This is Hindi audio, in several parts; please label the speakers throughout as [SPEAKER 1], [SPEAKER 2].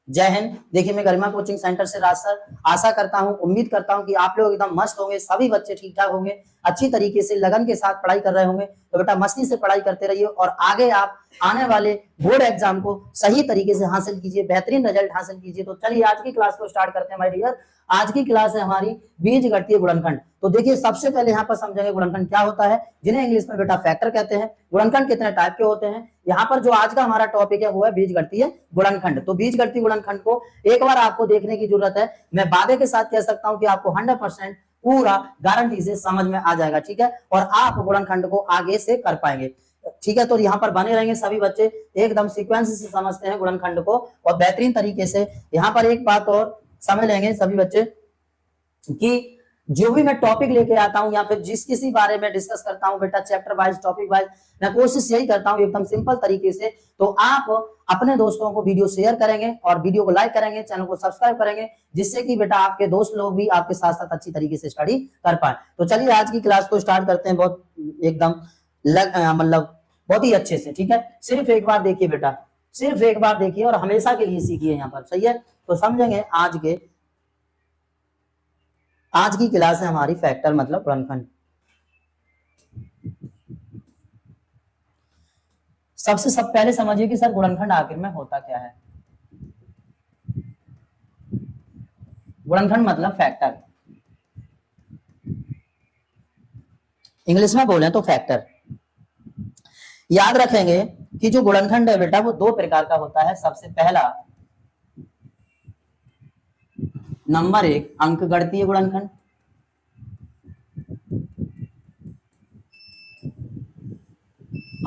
[SPEAKER 1] जय हिंद। देखिए मैं गरिमा कोचिंग सेंटर से राज सर, आशा करता हूं, उम्मीद करता हूं कि आप लोग एकदम मस्त होंगे, सभी बच्चे ठीक ठाक होंगे, अच्छी तरीके से लगन के साथ पढ़ाई कर रहे होंगे। तो बेटा मस्ती से पढ़ाई करते रहिए और आगे आप आने वाले बोर्ड एग्जाम को सही तरीके से हासिल कीजिए, बेहतरीन रिजल्ट हासिल कीजिए। तो चलिए आज की क्लास को स्टार्ट करते हैं माय डियर। आज की क्लास है हमारी बीजगणितीय गुणनखंड। तो देखिए सबसे पहले यहाँ पर समझेंगे गुणनखंड क्या होता है, जिन्हें इंग्लिश में बेटा फैक्टर कहते हैं। गुणनखंड कितने टाइप के होते हैं, यहाँ पर जो आज का हमारा टॉपिक है वो है बीजगणितीय गुणनखंड। तो बीजगणितीय गुणनखंड को एक बार आपको देखने की जरूरत है। मैं वादे के साथ कह सकता हूं कि आपको 100% पूरा गारंटी से समझ में आ जाएगा, ठीक है, और आप गुणनखंड को आगे से कर पाएंगे, ठीक है। तो यहाँ पर बने रहेंगे सभी बच्चे, एकदम सीक्वेंस से समझते हैं गुणनखंड को और बेहतरीन तरीके से। यहाँ पर एक बात और समझ लेंगे सभी बच्चे कि जो भी मैं टॉपिक लेके आता हूं या फिर जिस किसी बारे में डिस्कस करता हूं बेटा, चैप्टर वाइज टॉपिक वाइज, मैं कोशिश यही करता हूं एकदम सिंपल तरीके से। तो आप अपने दोस्तों को वीडियो शेयर करेंगे और वीडियो को लाइक करेंगे, चैनल को सब्सक्राइब करेंगे, जिससे कि बेटा आपके दोस्त लोग भी आपके साथ साथ अच्छी तरीके से स्टडी कर पाए। तो चलिए आज की क्लास को स्टार्ट करते हैं बहुत एकदम मतलब बहुत ही अच्छे से, ठीक है। सिर्फ एक बार देखिए बेटा, सिर्फ एक बार देखिए और हमेशा के लिए सीखिए यहाँ पर, सही है। तो समझेंगे आज की क्लास है हमारी फैक्टर मतलब गुणनखंड। सबसे पहले समझिए कि सर गुणनखंड आखिर में होता क्या है। गुणनखंड मतलब फैक्टर, इंग्लिश में बोले तो फैक्टर। याद रखेंगे कि जो गुणनखंड है बेटा वो दो प्रकार का होता है। सबसे पहला नंबर एक अंकगणितीय गुणनखंड,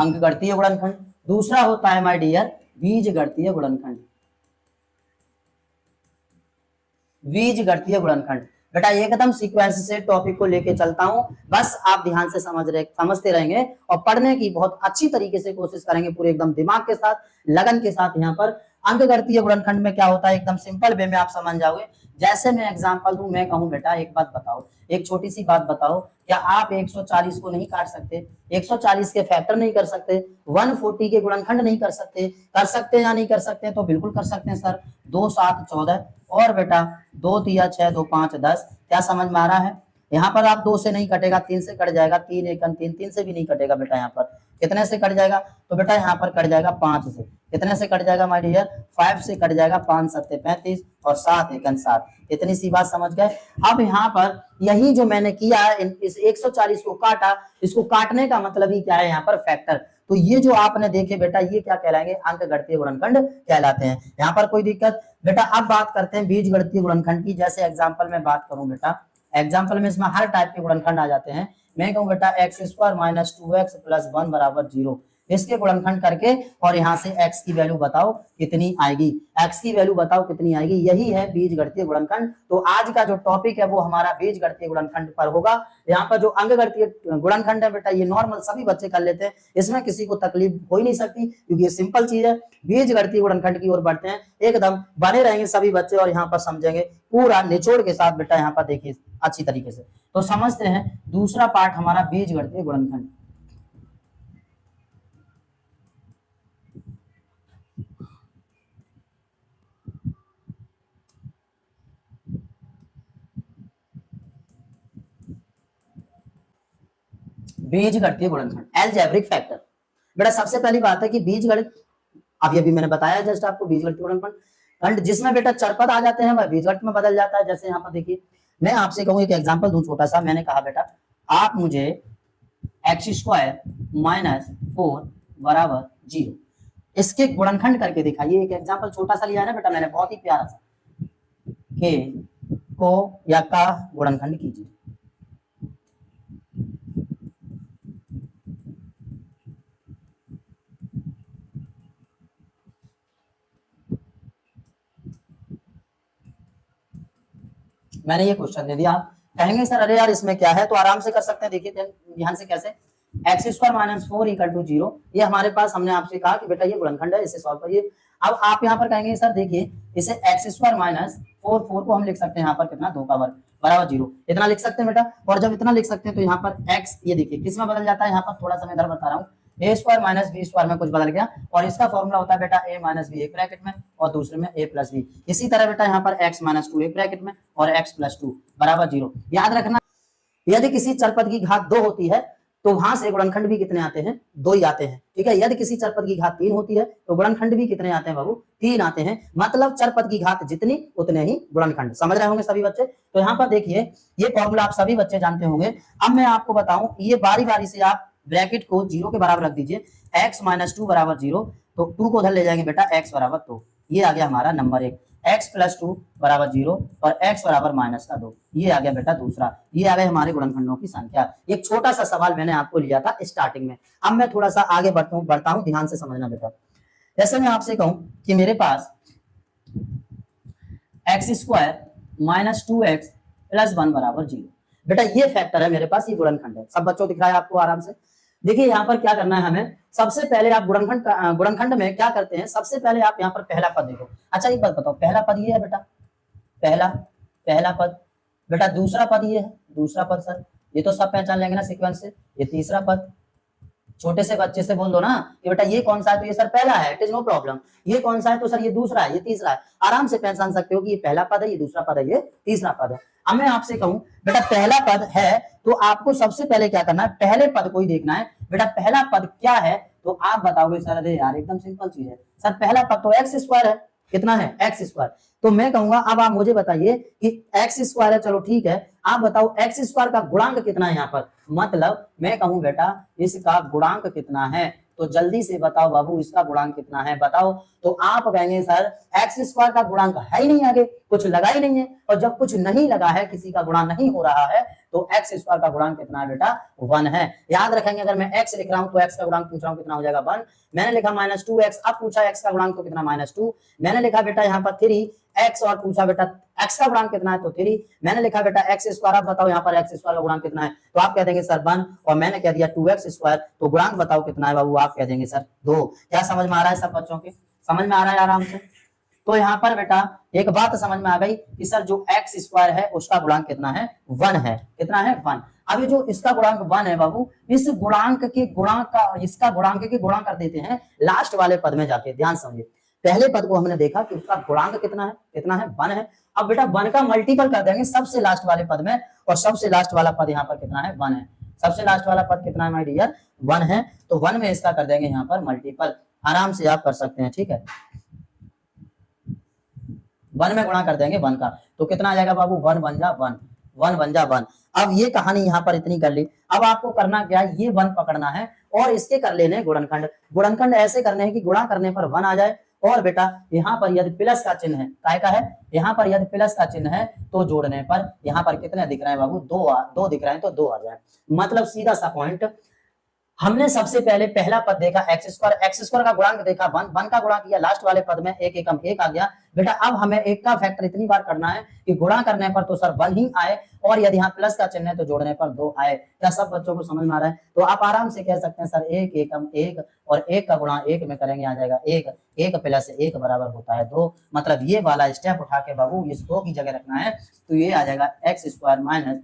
[SPEAKER 1] अंकगणितीय गुणनखंड। दूसरा होता है माय डियर बीजगणितीय गुणनखंड, बीजगणितीय गुणनखंड। बेटा एकदम सीक्वेंस से टॉपिक को लेके चलता हूं, बस आप ध्यान से समझते रहेंगे और पढ़ने की बहुत अच्छी तरीके से कोशिश करेंगे, पूरे एकदम दिमाग के साथ, लगन के साथ। यहाँ पर अंकगणितीय गुणनखंड में क्या होता है एकदम सिंपल वे में आप समझ जाओगे। जैसे मैं एग्जांपल दूं, मैं कहूं बेटा एक बात बताओ, एक छोटी सी बात बताओ, क्या आप 140 को नहीं काट सकते, 140 के फैक्टर नहीं कर सकते, 140 के गुणनखंड नहीं कर सकते? कर सकते या नहीं कर सकते? तो बिल्कुल कर सकते हैं सर। 2 7 14 और बेटा 2 3 6 2 5 10। क्या समझ में आ रहा है? यहाँ पर आप 2 से नहीं कटेगा, 3 से कट जाएगा, 3 1 3, 3 से भी नहीं कटेगा बेटा। यहाँ पर कितने से कट जाएगा? तो बेटा यहाँ पर कट जाएगा 5 से। कितने से कट जाएगा माय डियर? 5 से कट जाएगा, 5 7 35 और 7 1 7। इतनी सी बात समझ गए। अब यहाँ पर यही जो मैंने किया है, इस 140 को काटा, इसको काटने का मतलब ही क्या है यहाँ पर? फैक्टर। तो ये जो आपने देखे बेटा, ये क्या कहलाएंगे? अंकगणितीय गुणनखंड कहलाते हैं। यहाँ पर कोई दिक्कत? बेटा अब बात करते हैं बीजगणितीय गुणनखंड की। जैसे एग्जांपल में बात करूं बेटा, एग्जांपल में इसमें हर टाइप के गुणनखंड आ जाते हैं। मैं कहूं बेटा x² - 2x + 1 = 0, इसके गुणनखंड करके और यहाँ से x की वैल्यू बताओ कितनी आएगी, x की वैल्यू बताओ कितनी आएगी। यही है बीजगणितीय गुणनखंड। तो आज का जो टॉपिक है वो हमारा बीजगणितीय गुणनखंड पर होगा। यहाँ पर जो अंकगणितीय गुणनखंड है बेटा, ये नॉर्मल सभी बच्चे कर लेते हैं, इसमें किसी को तकलीफ हो ही नहीं सकती क्योंकि ये सिंपल चीज है। बीजगणितीय गुणनखंड की ओर बढ़ते हैं, एकदम बने रहेंगे सभी बच्चे और यहाँ पर समझेंगे पूरा निचोड़ के साथ बेटा। यहाँ पर देखिए अच्छी तरीके से तो समझते हैं दूसरा पार्ट हमारा बीजगणितीय गुणनखंड। बीजगणितीय गुणनखंड, अलजेब्रिक फैक्टर। बेटा सबसे पहली बात है कि बीजगणित, अभी मैंने बताया जस्ट आपको, बीजगणितीय गुणनखंड जिसमें बेटा चरपद आ जाते हैं वह बीजगणित में बदल जाता है। जैसे यहाँ पर देखिए, मैं आपसे कहूँ एक एग्जांपल दूं छोटा सा। मैंने कहा बेटा आप मुझे x² - 4 = 0, इसके गुणनखंड करके दिखाइए। एक एग्जांपल छोटा सा लिया है ना बेटा मैंने, बहुत ही प्यारा सा। के को या का गुणनखंड कीजिए। मैंने ये क्वेश्चन दे दिया, आप कहेंगे सर अरे यार इसमें क्या है, तो आराम से कर सकते हैं। देखिए ध्यान से कैसे, x² - 4 = 0, ये हमारे पास, हमने आपसे कहा कि बेटा ये गुणनखंड है, इसे सॉल्व करिए। अब आप यहाँ पर कहेंगे सर देखिए इसे x² - 4 को हम लिख सकते हैं यहाँ पर कितना, 2 का वर्ग = 0, इतना लिख सकते हैं बेटा। और जब इतना लिख सकते हैं तो यहाँ पर x, ये देखिए किस में बदल जाता है, यहाँ पर थोड़ा सा मैं इधर बता रहा हूँ, ए स्क्वायर माइनस बी स्क्वायर में कुछ बदल गया, और इसका फॉर्मूला होता है बेटा ए माइनस बी एक ब्रैकेट में और दूसरे में ए प्लस बी। इसी तरह बेटा यहाँ पर एक्स माइनस टू एक ब्रैकेट में और एक्स प्लस टू बराबर 0। याद रखना यदि किसी चरपद की घात 2 होती है तो वहां से गुणनखंड भी कितने आते हैं, 2 ही आते हैं। ठीक है, यदि किसी चरपद की घात 3 होती है तो गुणनखंड भी कितने आते हैं बाबू, 3 आते हैं। मतलब चरपद की घात जितनी उतने ही गुणनखंड। समझ रहे होंगे सभी बच्चे। तो यहाँ पर देखिए ये फॉर्मूला आप सभी बच्चे जानते होंगे। अब मैं आपको बताऊं, ये बारी बारी से आप ब्रैकेट को 0 के बराबर रख दीजिए। एक्स माइनस टू बराबर 0, तो 2 को उधर ले जाएंगे बेटा, एक्स बराबर 2। ये आ गया हमारा नंबर 1। एक्स प्लस टू बराबर 0 और एक्स बराबर माइनस का 2, ये आ गया बेटा दूसरा। ये आ गए हमारे गुणनखंडों की संख्या। एक छोटा सा सवाल मैंने आपको लिया था स्टार्टिंग में। अब मैं थोड़ा सा आगे बढ़ता हूं, ध्यान से समझना बेटा। जैसे मैं आपसे कहूं कि मेरे पास x square minus 2x plus 1 बराबर 0, बेटा ये फैक्टर है मेरे पास, ये गुणनखंड है। सब बच्चों दिख रहा है आपको आराम से। देखिए यहाँ पर क्या करना है हमें, सबसे पहले आप गुणनखंड में क्या करते हैं, सबसे पहले आप यहाँ पर पहला पद देखो। अच्छा एक बात बताओ, पहला पद ये है बेटा, पहला पद बेटा, दूसरा पद ये है दूसरा पद। सर ये तो सब पहचान लेंगे ना सीक्वेंस से। ये तीसरा पद, छोटे से बच्चे से बोल दो ना कि बेटा ये कौन सा है, तो ये सर पहला है, इट इज नो प्रॉब्लम। ये कौन सा है, तो सर ये दूसरा है, ये तीसरा है। आराम से पहचान सकते हो कि ये पहला पद है, ये दूसरा पद है, ये तीसरा पद है। अब मैं आपसे कहूं बेटा पहला पद है तो आपको सबसे पहले क्या करना है, पहले पद को ही देखना है। बेटा पहला पद क्या है, तो आप बताओगे सर अरे यार एकदम सिंपल चीज है सर, पहला पद तो एक्स स्क्वायर है। कितना है, एक्स स्क्वायर। तो मैं कहूंगा अब आप मुझे बताइए कि एक्स स्क्वायर है, चलो ठीक है, आप बताओ एक्स स्क्वायर का गुणांक कितना है यहाँ पर। मतलब मैं कहूं बेटा इसका गुणांक कितना है, तो जल्दी से बताओ बाबू इसका गुणांक कितना है, बताओ। तो आप कहेंगे सर एक्स स्क्वायर का गुणांक है ही नहीं, आगे कुछ लगा ही नहीं है। और जब कुछ नहीं लगा है, किसी का गुणा नहीं हो रहा है, तो एक्स स्क्वायर का गुणांक कितना है बेटा, 1 है। याद रखेंगे अगर मैं एक्स लिख रहा हूं तो एक्स का गुणांक पूछ रहा हूं कितना हो जाएगा, 1। मैंने लिखा माइनस 2x, अब पूछा एक्स का गुणांक तो कितना, -2। मैंने लिखा बेटा यहाँ पर 3x और पूछा बेटा एक्स का गुणांक कितना है, तो 3। मैंने लिखा बेटा एक्स स्क्वायर, अब बताओ यहाँ पर एक्स स्क्वायर का गुणांक कितना है, तो आप कह देंगे सर 1। और मैंने कह दिया 2x स्क्वायर, तो गुणांक बताओ कितना है बाबू, आप कह देंगे सर 2। क्या समझ में आ रहा है सब बच्चों के, समझ में आ रहा है आराम से। तो यहाँ पर बेटा एक बात समझ में आ गई कि सर जो एक्स स्क्वायर है उसका गुणांक कितना है, 1 है। कितना है, 1। अभी जो इसका गुणांक 1 है बाबू, इस गुणांक के गुणांक का, इसका गुणांक के गुणा कर देते हैं लास्ट वाले पद में जाके। ध्यान समझिए, पहले पद को हमने देखा कि उसका गुणांक कितना है, 1 है। अब बेटा 1 का मल्टीपल कर देंगे सबसे लास्ट वाले पद में, और सबसे लास्ट वाला पद यहाँ पर कितना है, 1 है। सबसे लास्ट वाला पद कितना है माय डियर, 1 है। तो 1 में इसका कर देंगे यहाँ पर मल्टीपल, आराम से आप कर सकते हैं। ठीक है, 1 में गुणा कर देंगे 1 का, तो कितना आ जाएगा बाबू, 1 बन जा 1, 1 बन जा 1। अब ये कहानी यहाँ पर इतनी कर ली। अब आपको करना क्या है, ये 1 पकड़ना है और इसके कर लेने गुणनखंड। गुणनखंड ऐसे करने हैं कि गुणा करने पर 1 आ जाए, और बेटा यहाँ पर यदि प्लस का चिन्ह है, काय का है, यहाँ पर यदि प्लस का चिन्ह है तो जोड़ने पर यहाँ पर कितने दिख रहे हैं बाबू, 2 दिख रहे हैं, तो 2 आ जाए। मतलब सीधा सा पॉइंट, हमने सबसे पहले पहला पद देखा एक्स स्क्वायर का गुणांक देखा 1 का गुणा किया लास्ट वाले पद में, 1 एकम 1 आ गया। बेटा अब हमें 1 का फैक्टर इतनी बार करना है कि गुणा करने पर तो सर 1 ही आए, और यदि यहाँ प्लस का चिन्ह है तो जोड़ने पर 2 आए। क्या सब बच्चों को समझ में आ रहा है। तो आप आराम से कह सकते हैं सर 1 एकम 1 और 1 का गुणा 1 में करेंगे, आ जाएगा 1, 1 प्लस 1 बराबर होता है 2। मतलब ये वाला स्टेप उठा के बाबू इस 2 की जगह रखना है, तो ये आ जाएगा x square minus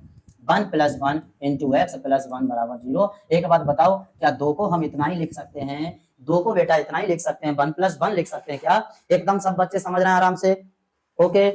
[SPEAKER 1] 1 plus 1 into x plus 1 बराबर 0। एक बात बताओ, क्या 2 को हम इतना ही लिख सकते हैं, 2 को बेटा इतना ही लिख सकते हैं, 1 प्लस 1 लिख सकते हैं क्या। एकदम सब बच्चे समझ रहे हैं आराम से, ओके,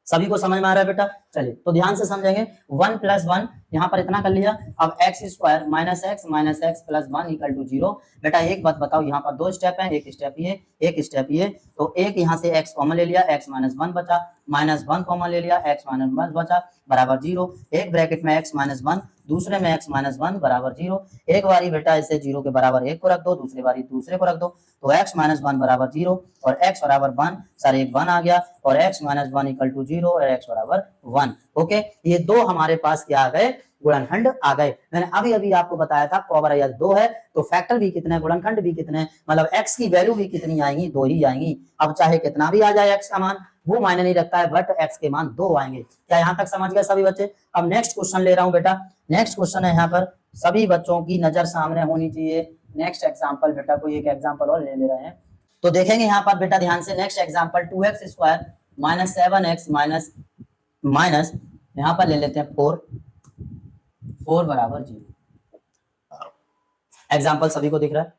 [SPEAKER 1] सभी को समझ में आ रहा है बेटा। चलिए तो ध्यान से समझेंगे, 1 प्लस 1 यहाँ पर इतना कर लिया। अब x square minus x plus 1 equal to 0। बेटा एक बात बताओ, यहाँ पर 2 स्टेप है, एक स्टेप ये, एक स्टेप ये। तो एक यहाँ से एक्स कॉमन ले लिया, एक्स माइनस 1 बचा, माइनस 1 कॉमन ले लिया, एक्स माइनस 1 बचा बराबर 0। एक ब्रैकेट में एक्स माइनस 1, दूसरे में एक्स माइनस 1 बराबर 0। एक बारी बेटा इसे 0 के बराबर 1 को रख दो, दूसरी बारी दूसरे को रख दो, तो एक्स माइनस 1 बराबर 0 और एक्स बराबर 1, सर एक 1 आ गया, और एक्स माइनस 1 इक्वल टू 0 और एक्स बराबर 1। ओके, ये 2 हमारे पास क्या आ गए, गुणनखंड आ गए। मैंने अभी अभी आपको बताया था पावर यदि 2 है तो फैक्टर भी कितने, गुणनखंड भी कितने, मतलब एक्स की वैल्यू भी कितनी आएंगी, 2 ही आएंगी। अब चाहे कितना भी आ जाए एक्स का मान, वो मायने नहीं रखता है, बट एक्स के मान 2 आएंगे। क्या यहाँ तक समझ गए सभी बच्चे। अब नेक्स्ट क्वेश्चन ले रहा हूं बेटा, नेक्स्ट क्वेश्चन है यहाँ पर सभी बच्चों की नजर सामने होनी चाहिए। नेक्स्ट एग्जाम्पल बेटा, कोई एक एग्जाम्पल और ले रहे हैं, तो देखेंगे यहाँ पर बेटा ध्यान से। Next example 2x square minus 7x minus यहाँ पर ले लेते हैं 4 बराबर 0। एग्जाम्पल सभी को दिख रहा है,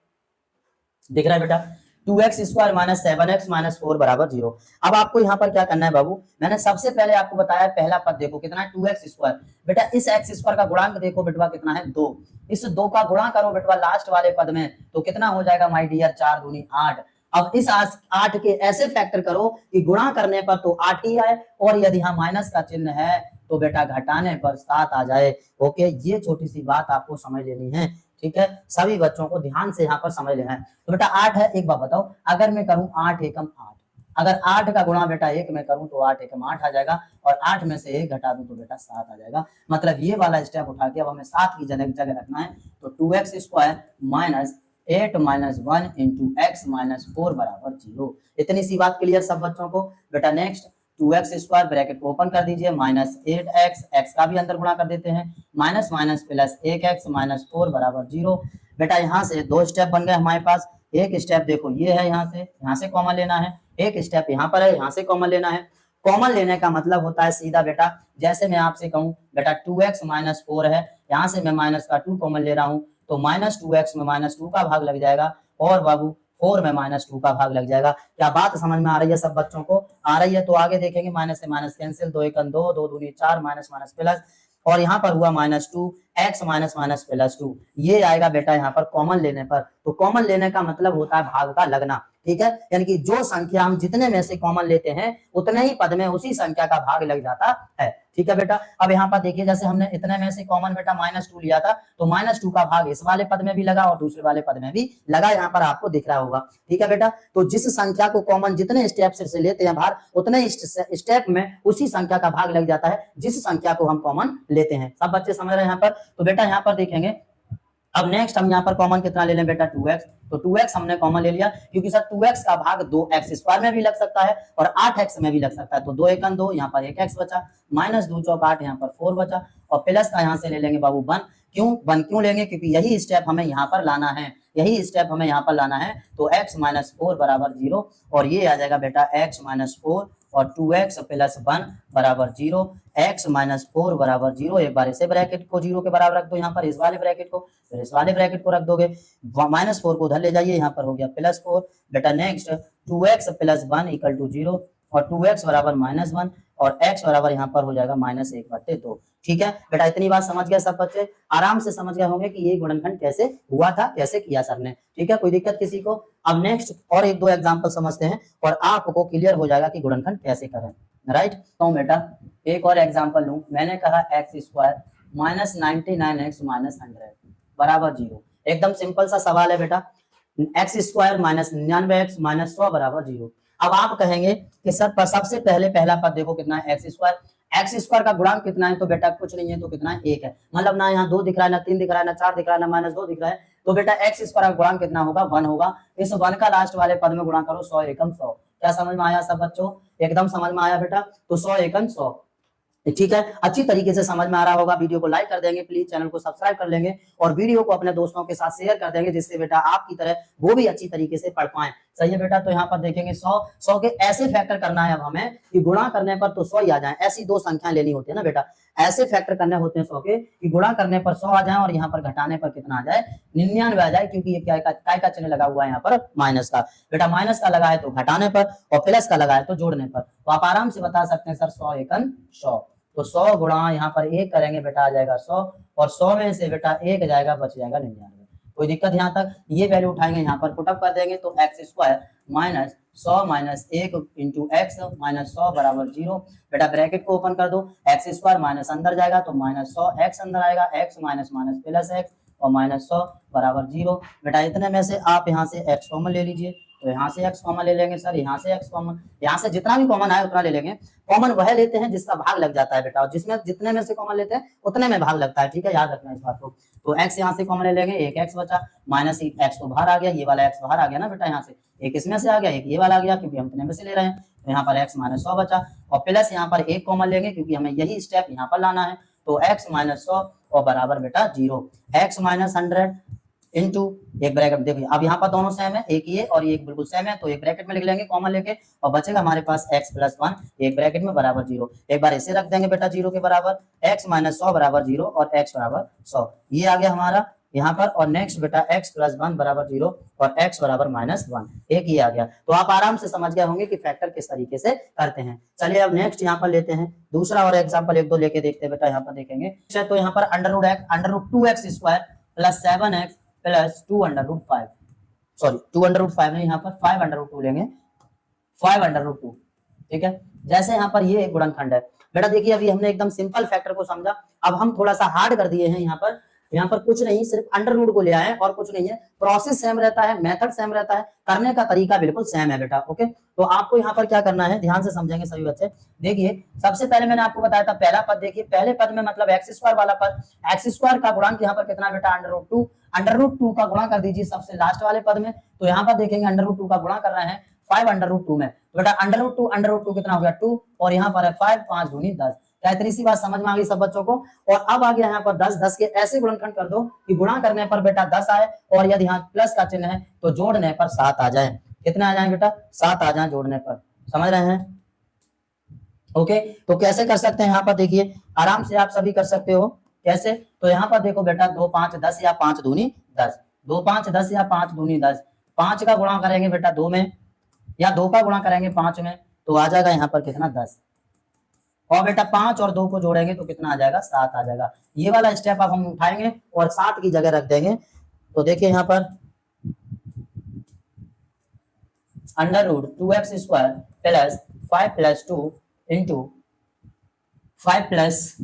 [SPEAKER 1] दिख रहा है बेटा। 2x² माइनस 7x माइनस 4 बराबर 0। अब आपको यहाँ पर क्या करना है बाबू, मैंने सबसे पहले आपको बताया पहला पद देखो कितना है 2x²। बेटा इस x² का गुणांक देखो बेटवा कितना है 2, इस 2 का गुणा करो बेटवा लास्ट वाले पद में तो कितना हो जाएगा माय डियर 4 दूनी 8। अब इस 8 के ऐसे फैक्टर करो कि गुणा करने पर तो 8 ही आए और यदि यहाँ माइनस का चिन्ह है तो बेटा घटाने पर 7 आ जाए। ओके, ये छोटी सी बात आपको समझ लेनी है, ठीक है, सभी बच्चों को ध्यान से यहाँ पर समझ लेना है। तो बेटा 8 है, एक बार बताओ अगर मैं करूं 8 एकम 8, अगर 8 का गुणा बेटा 1 में करूं तो 8 एकम 8 आ जाएगा और 8 में से 1 घटा दूं तो बेटा 7 आ जाएगा। मतलब ये वाला स्टेप उठा के अब हमें 7 की जगह रखना है तो 2x² minus 8 minus 1 into x minus 4 बराबर 0। इतनी सी बात क्लियर सब बच्चों को। बेटा नेक्स्ट 2x² ब्रैकेट को ओपन कर दीजिए माइनस 8x, x का भी अंदर गुणा कर देते हैं, minus minus plus 1x minus 4 बराबर 0। बेटा यहाँ से दो स्टेप बन गए हमारे पास। एक स्टेप देखो ये है, यहाँ से कॉमन लेना है, एक स्टेप यहाँ पर है, यहाँ से कॉमन लेना है। कॉमन लेने का मतलब होता है सीधा बेटा, जैसे मैं आपसे कहूँ बेटा 2x माइनस 4 है, यहाँ से मैं माइनस का 2 कॉमन ले रहा हूँ तो माइनस 2x में माइनस 2 का भाग लग जाएगा और बाबू 4 में माइनस 2 का भाग लग जाएगा। क्या बात समझ में आ रही है सब बच्चों को? आ रही है तो आगे देखेंगे, माइनस से माइनस कैंसिल, 2 एकम 2, 2 दूनी 4, माइनस माइनस प्लस और यहाँ पर हुआ minus 2 x minus minus plus 2, ये आएगा बेटा यहाँ पर कॉमन लेने पर। तो कॉमन लेने का मतलब होता है भाग का लगना, ठीक है, यानी कि जो संख्या हम जितने में से कॉमन लेते हैं उतने ही पद में उसी संख्या का भाग लग जाता है, ठीक है बेटा। अब यहाँ पर देखिए जैसे हमने इतने में से कॉमन बेटा -2 लिया था तो -2 का भाग इस वाले पद में भी लगा और दूसरे वाले पद में भी लगा, यहाँ पर आपको दिख रहा होगा, ठीक है बेटा। तो जिस संख्या को कॉमन जितने स्टेप से लेते हैं बाहर उतने स्टेप में उसी संख्या का भाग लग जाता है जिस संख्या को हम कॉमन लेते हैं। सब बच्चे समझ रहे हैं यहाँ पर? तो बेटा यहाँ पर देखेंगे अब नेक्स्ट हम यहाँ पर कॉमन कितना ले लें बेटा 2x, तो 2x हमने कॉमन ले लिया क्योंकि सर 2x का भाग 2x² में भी लग सकता है और 8x में भी लग सकता है। तो 2 एकम 2, यहाँ पर 1x बचा, माइनस 2 चौक 8, यहाँ पर 4 बचा और प्लस का यहाँ से ले लेंगे बाबू 1। क्यों 1 क्यों लेंगे? क्योंकि यही स्टेप हमें यहाँ पर लाना है, यही स्टेप हमें यहाँ पर लाना है। तो x माइनस 4 बराबर 0 और ये आ जाएगा बेटा x माइनस 4 और 2x प्लस 1 बराबर 0, x माइनस 4 बराबर 0। एक बार इसे ब्रैकेट को 0 के बराबर रख दो, यहाँ पर इस वाले ब्रैकेट को, फिर इस वाले ब्रैकेट को रख दोगे, -4 को उधर ले जाइए, यहाँ पर हो गया +4। बेटा next 2x plus 1 equal to 0 और 2x बराबर -1 और x बराबर यहाँ पर हो जाएगा -1/2। ठीक है बेटा, इतनी बात समझ गया सब बच्चे? आराम से समझ गए होंगे कि ये गुणनखंड कैसे हुआ था, कैसे किया सर ने, ठीक है, कोई दिक्कत किसी को? अब नेक्स्ट और एक दो एग्जांपल समझते हैं और आपको क्लियर हो जाएगा कि गुणनखंड कैसे करें, राइट। तो बेटा एक और एग्जांपल लूं, मैंने कहा x² माइनस 99x माइनस 100 बराबर 0। एकदम सिंपल सा सवाल है बेटा, x² माइनस 99x माइनस 100 बराबर 0। अब आप कहेंगे कि सर सबसे पहले पहला पद देखो कितना है x² का गुणांक कितना है? तो बेटा कुछ नहीं है, तो कितना है 1 है, मतलब ना यहाँ 2 दिख रहा है, ना 3 दिख रहा है, ना 4 दिख रहा है, ना -2 दिख रहा है। तो बेटा x² का गुणांक कितना होगा? 1 होगा। इस 1 का लास्ट वाले पद में गुणा करो 100 एकम 100। क्या समझ में आया सब बच्चों? एकदम समझ में आया बेटा। तो 100 एकम 100, ठीक है, अच्छी तरीके से समझ में आ रहा होगा। वीडियो को लाइक कर देंगे, प्लीज चैनल को सब्सक्राइब कर लेंगे और वीडियो को अपने दोस्तों के साथ शेयर कर देंगे जिससे बेटा आपकी तरह वो भी अच्छी तरीके से पढ़ पाए। सही है बेटा। तो यहाँ पर देखेंगे 100 के ऐसे फैक्टर करना है अब हमें कि गुणा करने पर तो 100 ही आ जाए। ऐसी दो संख्या लेनी होती है ना बेटा, ऐसे फैक्टर करने होते हैं 100 के कि गुणा करने पर 100 आ जाए और यहाँ पर घटाने पर कितना आ जाए? 99 आ जाए, क्योंकि ये क्या का चिन्ह लगा हुआ है यहाँ पर माइनस का। बेटा माइनस का लगा है तो घटाने पर और प्लस का लगा है तो जोड़ने पर। तो आप आराम से बता सकते हैं सर 100 एकम 100। तो 100 गुणा यहाँ पर 1 करेंगे बेटा आ जाएगा 100 और 100 में से बेटा 1 जाएगा, बच जाएगा 99। कोई दिक्कत यहाँ तक? ये वैल्यू उठाएंगे यहाँ पर पुटअप कर देंगे तो x² minus 100 minus 1 into x minus 100 बराबर 0। बेटा ब्रैकेट को ओपन कर दो, x² माइनस अंदर जाएगा तो -100 x अंदर आएगा, x minus minus plus x और -100 बराबर 0। बेटा इतने में से आप यहाँ से x कॉमन ले लीजिए, तो यहाँ से x कॉमन ले लेंगे सर, यहाँ से x कॉमन, यहाँ से जितना भी कॉमन आए उतना ले लेंगे। कॉमन वह लेते हैं जिसका भाग लग जाता है बेटा, और जिसमें जितने में से कॉमन लेते हैं उतने में भाग लगता है, ठीक है, याद रखना इस बात को। तो x यहाँ से कॉमन ले लेंगे, एक x बचा, माइनस x तो बाहर आ गया, ये वाला x बाहर आ गया ना बेटा, यहाँ से एक इसमें से आ गया, एक ये वाला आ गया क्योंकि हम इतने में से ले रहे हैं। तो यहाँ पर x माइनस 100 बचा और प्लस यहाँ पर एक कॉमन लेंगे क्योंकि हमें यही स्टेप यहाँ पर लाना है। तो x माइनस 100 और बराबर बेटा 0, x माइनस 100 इनटू एक ब्रैकेट। देखिए अब यहाँ पर दोनों सेम है, एक ये और एक बिल्कुल सेम है, तो एक ब्रैकेट में लिख लेंगे कॉमन लेके और बचेगा हमारे पास x प्लस 1 एक ब्रैकेट में बराबर 0। एक बार इसे रख देंगे बेटा 0 के बराबर, x माइनस 100 बराबर 0 और x बराबर 100। ये आ गया हमारा यहाँ पर, और नेक्स्ट बेटा x प्लस 1 बराबर 0 और x बराबर -1, एक ही आ गया। तो आप आराम से समझ गए होंगे कि फैक्टर किस तरीके से करते हैं। चलिए अब नेक्स्ट यहाँ पर लेते हैं दूसरा और एग्जांपल एक दो लेके देखते हैं बेटा। यहाँ पर देखेंगे तो यहाँ पर √2x square plus 7x plus 2√5, sorry 2√5 नहीं, यहाँ पर 5√2 लेंगे, 5√2, ठीक है। जैसे यहाँ पर ये एक गुणनखंड है बेटा, देखिए अभी हमने एकदम सिंपल फैक्टर को समझा, अब हम थोड़ा सा हार्ड कर दिए हैं। यहाँ पर कुछ नहीं, सिर्फ अंडर रूट को ले आए और कुछ नहीं है, प्रोसेस सेम रहता है, मेथड सेम रहता है, करने का तरीका बिल्कुल सेम है बेटा। ओके, तो आपको यहाँ पर क्या करना है, ध्यान से समझेंगे सभी बच्चे। देखिए सबसे पहले मैंने आपको बताया था पहला पद, देखिए पहले पद में मतलब x² वाला पद, x² का गुणांक यहाँ पर कितना बेटा √2, √2 का गुणा कर दीजिए सबसे लास्ट वाले पद में। तो यहाँ पर देखेंगे √2 का गुणा कर रहे हैं 5√2 में, तो बेटा √2 कितना हो गया 2, और यहाँ पर है 5, 5 दूनी 10। क्या इतनी सी बात समझ में आ गई सब बच्चों को? और अब आ गया यहाँ पर 10 के ऐसे गुणनखंड कर दो कि गुणा करने पर बेटा 10 आए, और यदि यहाँ प्लस का चिन्ह है तो जोड़ने पर 7 आ जाए। कितने आ जाए बेटा? 7 आ जाए जोड़ने पर, समझ रहे हैं? ओके, तो कैसे कर सकते हैं यहाँ पर देखिए, आराम से आप सभी कर सकते हो। कैसे? तो यहाँ पर देखो बेटा 2 5 10 या 5 दूनी 10, 2 5 10 या 5 दूनी 10, 5 का गुणा करेंगे बेटा 2 में, या 2 का गुणा करेंगे 5 में, तो आ जाएगा यहाँ पर कितना 10, और बेटा 5 और 2 को जोड़ेंगे तो कितना आ जाएगा 7 आ जाएगा। ये वाला स्टेप अब हम उठाएंगे और 7 की जगह रख देंगे। तो देखिए यहाँ पर √2x² plus 5 plus 2 into 5 plus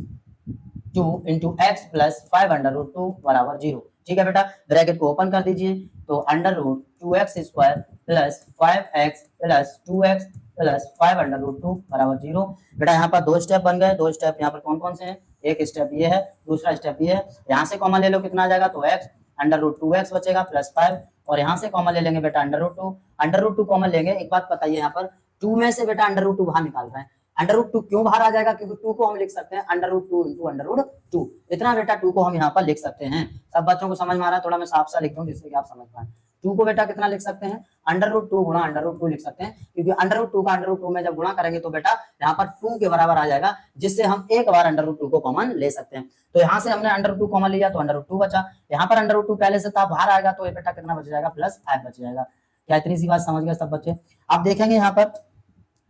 [SPEAKER 1] 2 into x plus 5√2 बराबर 0। ठीक है बेटा, ब्रैकेट को ओपन कर दीजिए, तो √2x² plus 5x plus 2x plus 5√2 बराबर 0। बेटा यहाँ पर दो स्टेप बन गए, दो स्टेप यहाँ पर कौन कौन से हैं? एक स्टेप ये है, दूसरा स्टेप ये है। यहाँ से कॉमन ले लो, कितना आ जाएगा? तो x √2x बचेगा प्लस 5, और यहाँ से कॉमन ले लेंगे बेटा √2 कॉमन लेंगे। एक बात बताइए, यहाँ पर 2 में से बेटा √2 बाहर निकाल रहे हैं, √2 क्यों बाहर आ जाएगा? क्योंकि 2 को हम लिख सकते हैं √2 इंटू √2, इतना बेटा 2 को हम यहाँ पर लिख सकते हैं। सब बच्चों को समझ में आ रहा है? थोड़ा मैं साफ सा लिख दूं जिससे कि आप समझ पाए। 2 को बेटा कितना लिख सकते हैं? √2 गुणा √2 लिख सकते हैं, क्योंकि √2 का √2 में जब गुणा करेंगे तो बेटा यहाँ पर 2 के बराबर आ जाएगा, जिससे हम एक बार √2 को कॉमन ले सकते हैं। तो यहाँ से हमने √2 कॉमन लिया तो √2 बचा, यहाँ पर √2 पहले से था, बाहर आएगा तो ये बेटा कितना बच जाएगा? प्लस 5 बच जाएगा। क्या इतनी सी बात समझ गए सब बच्चे? अब देखेंगे यहाँ पर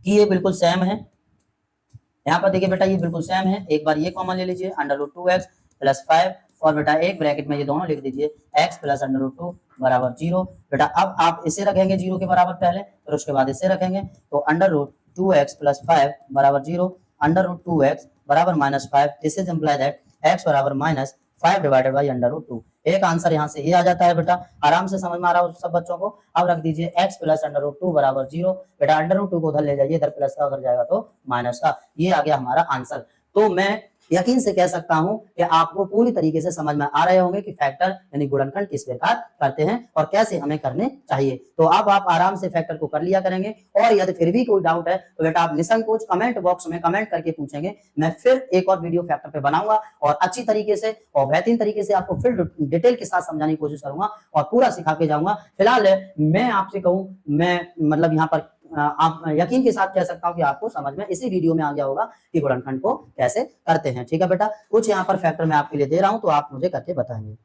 [SPEAKER 1] कि ये बिल्कुल सेम है। यहाँ पर देखिए बेटा ये बिल्कुल सेम है, एक बार ये कॉमन ले लीजिए √2x प्लस 5, और बेटा एक ब्रैकेट में ये दोनों लिख दीजिए x प्लस √2 बराबर 0। बेटा अब आप इसे रखेंगे 0 के बराबर पहले, फिर उसके बाद इसे रखेंगे, तो √2x प्लस 5 बराबर 0, √2x बराबर -5, this is imply that x बराबर -5 डिवाइडेड बाई √2। एक आंसर यहाँ से ये आ जाता है बेटा, आराम से समझ में आ रहा हो सब बच्चों को? अब रख दीजिए x प्लस √2 बराबर 0, बेटा √2 को उधर ले जाइए, इधर प्लस का उधर जाएगा तो माइनस का, ये आ गया हमारा आंसर। तो मैं यकीन से कह सकता हूं कि आपको पूरी तरीके से समझ में आ रहे होंगे कि फैक्टर यानी गुणनखंड किस प्रकार करते हैं और कैसे हमें करने चाहिए। तो अब आप आराम से फैक्टर को कर लिया करेंगे, और यदि फिर भी कोई डाउट है तो बेटा आप निसंकोच कमेंट बॉक्स में कमेंट करके पूछेंगे। मैं फिर एक और वीडियो फैक्टर पे बनाऊंगा और अच्छी तरीके से और बेहतरीन तरीके से आपको फिर डिटेल के साथ समझाने की कोशिश करूंगा और पूरा सिखा के जाऊंगा। फिलहाल मैं आपसे कहूं, मैं मतलब यहाँ पर आप यकीन के साथ कह सकता हूं कि आपको समझ में इसी वीडियो में आ गया होगा कि गुणनखंड को कैसे करते हैं। ठीक है बेटा, कुछ यहाँ पर फैक्टर मैं आपके लिए दे रहा हूं तो आप मुझे करके बताएंगे।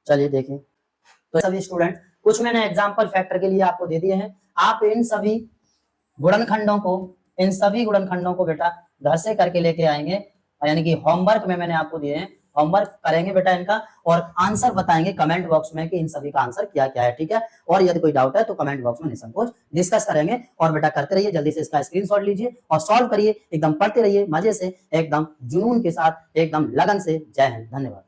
[SPEAKER 1] चलिए देखें, तो सभी स्टूडेंट कुछ मैंने एग्जांपल फैक्टर के लिए आपको दे दिए हैं। आप इन सभी गुणनखंडों को बेटा घर से करके लेके आएंगे, यानी कि होमवर्क में मैंने आपको दिए हैं, होमवर्क करेंगे बेटा इनका, और आंसर बताएंगे कमेंट बॉक्स में कि इन सभी का आंसर क्या क्या है। ठीक है, और यदि कोई डाउट है तो कमेंट बॉक्स में निसंकोच डिस्कस करेंगे। और बेटा करते रहिए, जल्दी से इसका स्क्रीनशॉट लीजिए और सॉल्व करिए, एकदम पढ़ते रहिए मजे से, एकदम जुनून के साथ, एकदम लगन से। जय हिंद, धन्यवाद।